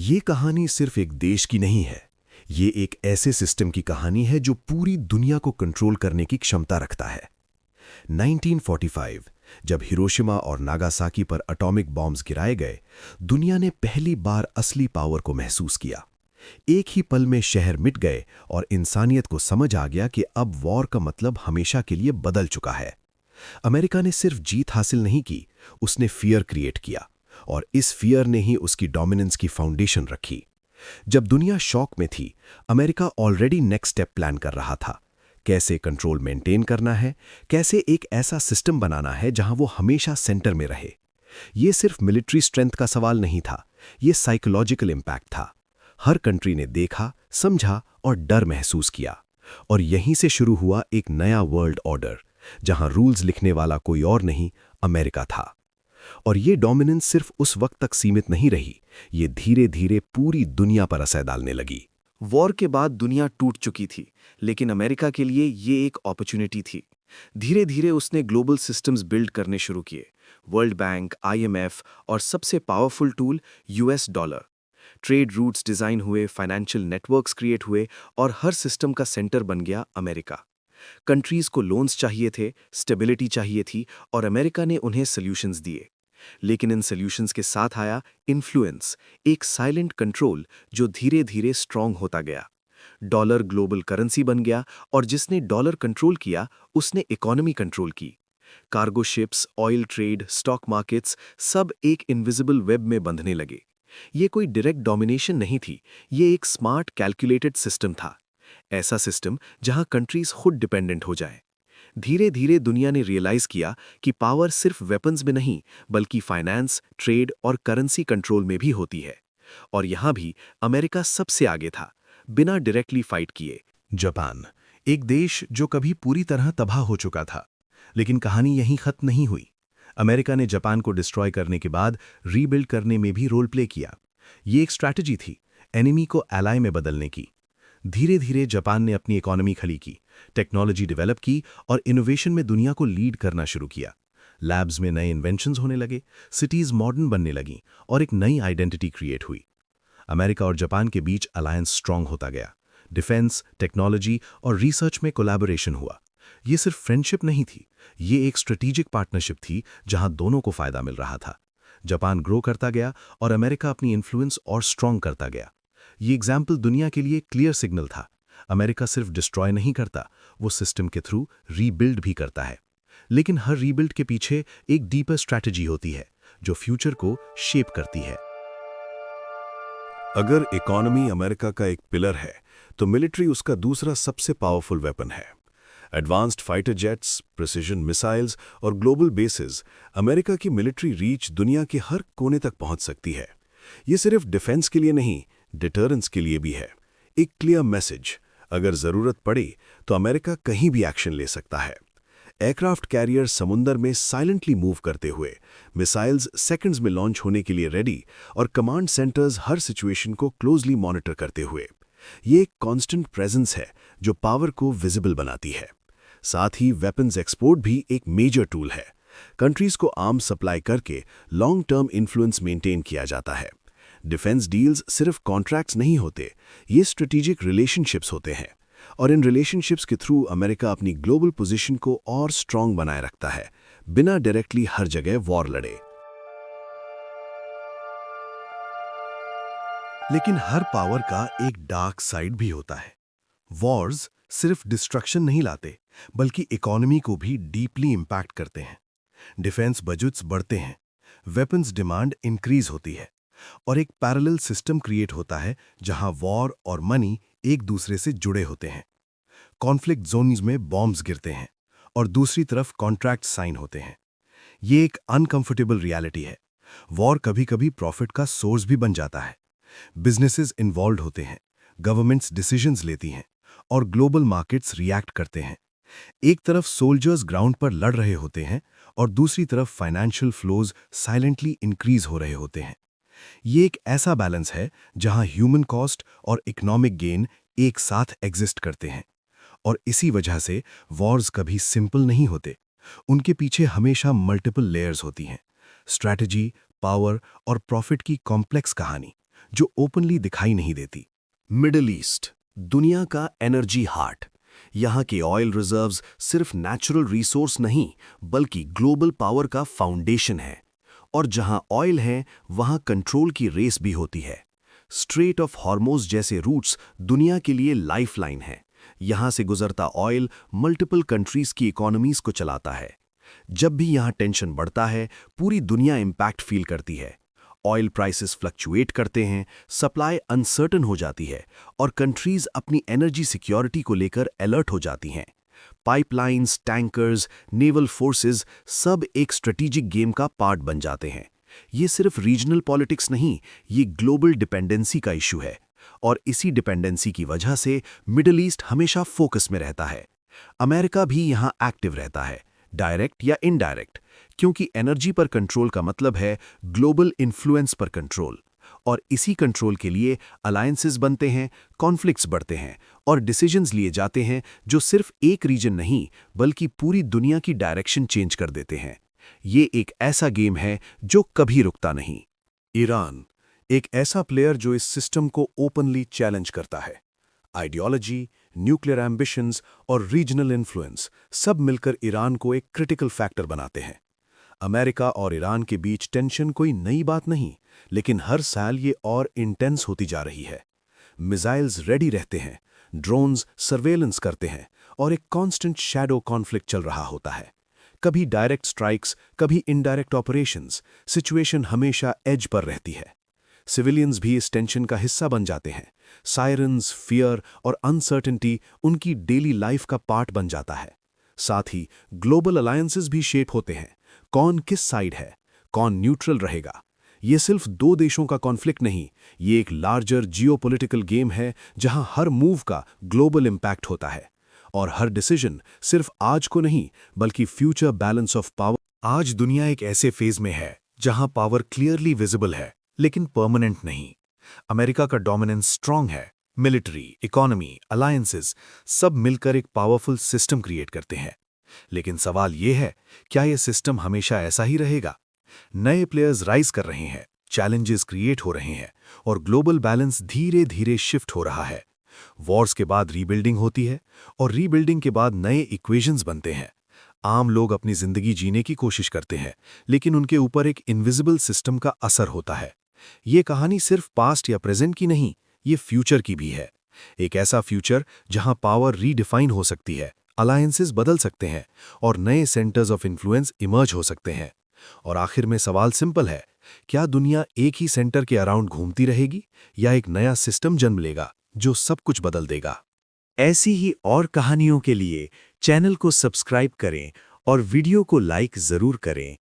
ये कहानी सिर्फ एक देश की नहीं है। ये एक ऐसे सिस्टम की कहानी है जो पूरी दुनिया को कंट्रोल करने की क्षमता रखता है। 1945 जब हिरोशिमा और नागासाकी पर एटॉमिक बॉम्ब्स गिराए गए, दुनिया ने पहली बार असली पावर को महसूस किया। एक ही पल में शहर मिट गए और इंसानियत को समझ आ गया कि अब वॉर का मतलब हमेशा के लिए बदल चुका है। अमेरिका ने सिर्फ जीत हासिल नहीं की, उसने फियर क्रिएट किया, और इस फियर ने ही उसकी डोमिनेंस की फाउंडेशन रखी। जब दुनिया शॉक में थी, America already next step plan कर रहा था। कैसे कंट्रोल मेंटेन करना है, कैसे एक ऐसा सिस्टम बनाना है जहां वो हमेशा सेंटर में रहे। ये सिर्फ मिलिट्री स्ट्रेंथ का सवाल नहीं था, ये साइकोलॉजिकल इम्पैक्ट था। हर कंट्री ने देखा, समझा और डर महसूस किया। और यहीं से शुरू हुआ एक नया वर्ल्ड ऑर्डर, जहां रूल्स लिखने वाला कोई और नहीं, अमेरिका था। और ये डोमिनेंस सिर्फ उस वक्त तक सीमित नहीं रही, ये धीरे धीरे पूरी दुनिया पर असर डालने लगी। वॉर के बाद दुनिया टूट चुकी थी, लेकिन अमेरिका के लिए ये एक अपॉर्चुनिटी थी। धीरे धीरे उसने ग्लोबल सिस्टम्स बिल्ड करने शुरू किए। वर्ल्ड बैंक, आईएमएफ और सबसे powerful tool US dollar. Trade routes design हुए, फाइनेंशियल नेटवर्क्स क्रिएट हुए और हर सिस्टम का सेंटर बन गया अमेरिका। कंट्रीज को लोन्स चाहिए थे, स्टेबिलिटी चाहिए थी और अमेरिका ने उन्हें सॉल्यूशंस दिए। लेकिन इन सॉल्यूशंस के साथ आया इन्फ्लुएंस, एक साइलेंट कंट्रोल जो धीरे धीरे स्ट्रांग होता गया। डॉलर ग्लोबल करेंसी बन गया और जिसने डॉलर कंट्रोल किया उसने इकोनॉमी कंट्रोल की। Cargo ships, oil trade, stock markets सब एक इनविजिबल वेब में बंधने लगे। ये कोई डायरेक्ट डोमिनेशन नहीं थी, ये एक स्मार्ट कैलकुलेटेड सिस्टम था। ऐसा सिस्टम जहां कंट्रीज खुद डिपेंडेंट हो जाए। धीरे धीरे दुनिया ने रियलाइज किया कि पावर सिर्फ वेपन्स में नहीं, बल्कि फाइनेंस, ट्रेड और करेंसी कंट्रोल में भी होती है। और यहां भी अमेरिका सबसे आगे था, बिना डायरेक्टली फाइट किए। जापान, एक देश जो कभी पूरी तरह तबाह हो चुका था। लेकिन कहानी यहीं खत्म नहीं हुई। अमेरिका ने जापान को डिस्ट्रॉय करने के बाद रीबिल्ड करने में भी रोल प्ले किया। ये एक स्ट्रैटेजी थी, एनिमी को एलाय में बदलने की। धीरे धीरे जापान ने अपनी इकोनॉमी खड़ी की, टेक्नोलॉजी डेवलप की और इनोवेशन में दुनिया को लीड करना शुरू किया। लैब्स में नए इन्वेंशंस होने लगे, सिटीज मॉडर्न बनने लगीं और एक नई आइडेंटिटी क्रिएट हुई। अमेरिका और जापान के बीच अलायंस स्ट्रांग होता गया। डिफेंस, टेक्नोलॉजी और रिसर्च में कोलैबोरेशन हुआ। ये सिर्फ फ्रेंडशिप नहीं थी, ये एक स्ट्रेटेजिक पार्टनरशिप थी जहां दोनों को फायदा मिल रहा था। जापान ग्रो करता गया और अमेरिका अपनी इन्फ्लुएंस और स्ट्रांग करता गया। ये एग्जाम्पल दुनिया के लिए क्लियर सिग्नल था। अमेरिका सिर्फ डिस्ट्रॉय नहीं करता, वो सिस्टम के थ्रू रीबिल्ड भी करता है। लेकिन हर रीबिल्ड के पीछे एक डीपर स्ट्रैटेजी होती है, जो फ्यूचर को शेप करती है। अगर इकोनॉमी अमेरिका का एक पिलर है, तो मिलिट्री उसका दूसरा सबसे पावरफुल वेपन है। Advanced fighter jets, precision missiles और ग्लोबल बेसिस, अमेरिका की मिलिट्री रीच दुनिया के हर कोने तक पहुंच सकती है। ये सिर्फ डिफेंस के लिए नहीं, डिटरेंस के लिए भी है। एक क्लियर मैसेज, अगर जरूरत पड़े तो अमेरिका कहीं भी एक्शन ले सकता है। एयरक्राफ्ट कैरियर समुंदर में साइलेंटली मूव करते हुए, मिसाइल्स सेकंड्स में लॉन्च होने के लिए रेडी और कमांड सेंटर्स हर सिचुएशन को क्लोजली मॉनिटर करते हुए। ये एक कांस्टेंट प्रेजेंस है जो पावर को विजिबल बनाती है। साथ ही वेपन्स एक्सपोर्ट भी एक मेजर टूल है। कंट्रीज को आर्म्स सप्लाई करके लॉन्ग टर्म इन्फ्लुएंस मेंटेन किया जाता है। डिफेंस डील्स सिर्फ कॉन्ट्रैक्ट्स नहीं होते, ये स्ट्रेटेजिक रिलेशनशिप्स होते हैं। और इन रिलेशनशिप्स के थ्रू अमेरिका अपनी ग्लोबल पोजीशन को और स्ट्रांग बनाए रखता है, बिना डायरेक्टली हर जगह वॉर लड़े। लेकिन हर पावर का एक डार्क साइड भी होता है। वॉर्स सिर्फ डिस्ट्रक्शन नहीं लाते, बल्कि इकोनॉमी को भी डीपली इंपैक्ट करते हैं। डिफेंस बजट्स बढ़ते हैं, वेपन्स डिमांड इंक्रीज होती है और एक पैरेलल सिस्टम क्रिएट होता है जहां वॉर और मनी एक दूसरे से जुड़े होते हैं। कॉन्फ्लिक्ट जोन्स में बॉम्ब्स गिरते हैं और दूसरी तरफ कॉन्ट्रैक्ट साइन होते हैं। ये एक अनकंफर्टेबल रियलिटी है। वॉर कभी-कभी प्रॉफिट का सोर्स भी बन जाता है। बिजनेसेस इन्वॉल्व होते हैं, गवर्नमेंट्स डिसीजंस लेती हैं और ग्लोबल मार्केट्स रिएक्ट करते हैं। एक तरफ सोल्जर्स ग्राउंड पर लड़ रहे होते हैं और दूसरी तरफ फाइनेंशियल फ्लोज साइलेंटली इंक्रीज हो रहे होते हैं। ये एक ऐसा बैलेंस है जहां ह्यूमन कॉस्ट और इकोनॉमिक गेन एक साथ एग्जिस्ट करते हैं। और इसी वजह से वॉर्स कभी सिंपल नहीं होते। उनके पीछे हमेशा मल्टीपल लेयर्स होती हैं, स्ट्रैटेजी, पावर और प्रॉफिट की कॉम्प्लेक्स कहानी, जो ओपनली दिखाई नहीं देती। मिडिल ईस्ट, दुनिया का एनर्जी हार्ट। यहाँ के ऑयल रिजर्व्स सिर्फ नेचुरल रिसोर्स नहीं बल्कि ग्लोबल पावर का फाउंडेशन है। और जहाँ ऑयल है वहाँ कंट्रोल की रेस भी होती है। स्ट्रेट ऑफ हॉर्मोज जैसे रूट्स दुनिया के लिए लाइफलाइन है। यहाँ से गुजरता ऑयल मल्टीपल कंट्रीज की इकोनॉमीज को चलाता है। जब भी यहाँ टेंशन बढ़ता है पूरी दुनिया इंपैक्ट फील करती है। ऑयल प्राइसेस फ्लक्चुएट करते हैं, सप्लाई अनसर्टन हो जाती है और कंट्रीज अपनी एनर्जी सिक्योरिटी को लेकर अलर्ट हो जाती हैं। पाइपलाइंस, टैंकर्स, नेवल फोर्सेस सब एक स्ट्रेटेजिक गेम का पार्ट बन जाते हैं। ये सिर्फ रीजनल पॉलिटिक्स नहीं, ये ग्लोबल डिपेंडेंसी का इशू है। और इसी डिपेंडेंसी की वजह से मिडिल ईस्ट हमेशा फोकस में रहता है। अमेरिका भी यहाँ एक्टिव रहता है, डायरेक्ट या इनडायरेक्ट, क्योंकि एनर्जी पर कंट्रोल का मतलब है ग्लोबल इन्फ्लुएंस पर कंट्रोल। और इसी कंट्रोल के लिए अलायंसेस बनते हैं, कॉन्फ्लिक्ट्स बढ़ते हैं और डिसीजंस लिए जाते हैं जो सिर्फ एक रीजन नहीं बल्कि पूरी दुनिया की डायरेक्शन चेंज कर देते हैं। ये एक ऐसा गेम है जो कभी रुकता नहीं। ईरान, एक ऐसा प्लेयर जो इस सिस्टम को ओपनली चैलेंज करता है। आइडियोलॉजी, न्यूक्लियर एम्बिशंस और रीजनल इन्फ्लुएंस सब मिलकर ईरान को एक क्रिटिकल फैक्टर बनाते हैं। अमेरिका और ईरान के बीच टेंशन कोई नई बात नहीं, लेकिन हर साल ये और इंटेंस होती जा रही है। मिसाइल्स रेडी रहते हैं, ड्रोन्स सर्वेलेंस करते हैं और एक कांस्टेंट शैडो कॉन्फ्लिक्ट चल रहा होता है। कभी डायरेक्ट स्ट्राइक्स, कभी इनडायरेक्ट ऑपरेशंस, सिचुएशन हमेशा एज पर रहती है। सिविलियंस भी इस टेंशन का हिस्सा बन जाते हैं। सायरन्स, फियर और अनसर्टेनिटी उनकी डेली लाइफ का पार्ट बन जाता है। साथ ही ग्लोबल अलायंसेस भी शेप होते हैं। कौन किस साइड है, कौन न्यूट्रल रहेगा। ये सिर्फ दो देशों का कॉन्फ्लिक्ट नहीं, ये एक लार्जर जियोपॉलिटिकल गेम है जहां हर मूव का ग्लोबल इंपैक्ट होता है और हर डिसीजन सिर्फ आज को नहीं बल्कि फ्यूचर बैलेंस ऑफ पावर। आज दुनिया एक ऐसे फेज में है जहां पावर क्लियरली विजिबल है लेकिन परमानेंट नहीं। अमेरिका का डोमिनेंस स्ट्रांग है, मिलिट्री, इकोनॉमी, अलायंसेस सब मिलकर एक पावरफुल सिस्टम क्रिएट करते हैं। लेकिन सवाल यह है, क्या यह सिस्टम हमेशा ऐसा ही रहेगा? नए प्लेयर्स राइज कर रहे हैं, चैलेंजेस क्रिएट हो रहे हैं और ग्लोबल बैलेंस धीरे धीरे शिफ्ट हो रहा है। वॉर्स के बाद रीबिल्डिंग होती है और रीबिल्डिंग के बाद नए इक्वेशंस बनते हैं। आम लोग अपनी जिंदगी जीने की कोशिश करते हैं, लेकिन उनके ऊपर एक इनविजिबल सिस्टम का असर होता है। ये कहानी सिर्फ पास्ट या प्रेजेंट की नहीं, ये फ्यूचर की भी है। एक ऐसा फ्यूचर जहां पावर रीडिफाइन हो सकती है, अलायंसेस बदल सकते हैं और नए सेंटर्स ऑफ इन्फ्लुएंस इमर्ज हो सकते हैं। और आखिर में सवाल सिंपल है, क्या दुनिया एक ही सेंटर के अराउंड घूमती रहेगी या एक नया सिस्टम जन्म लेगा जो सब कुछ बदल देगा? ऐसी ही और कहानियों के लिए चैनल को सब्सक्राइब करें और वीडियो को लाइक जरूर करें।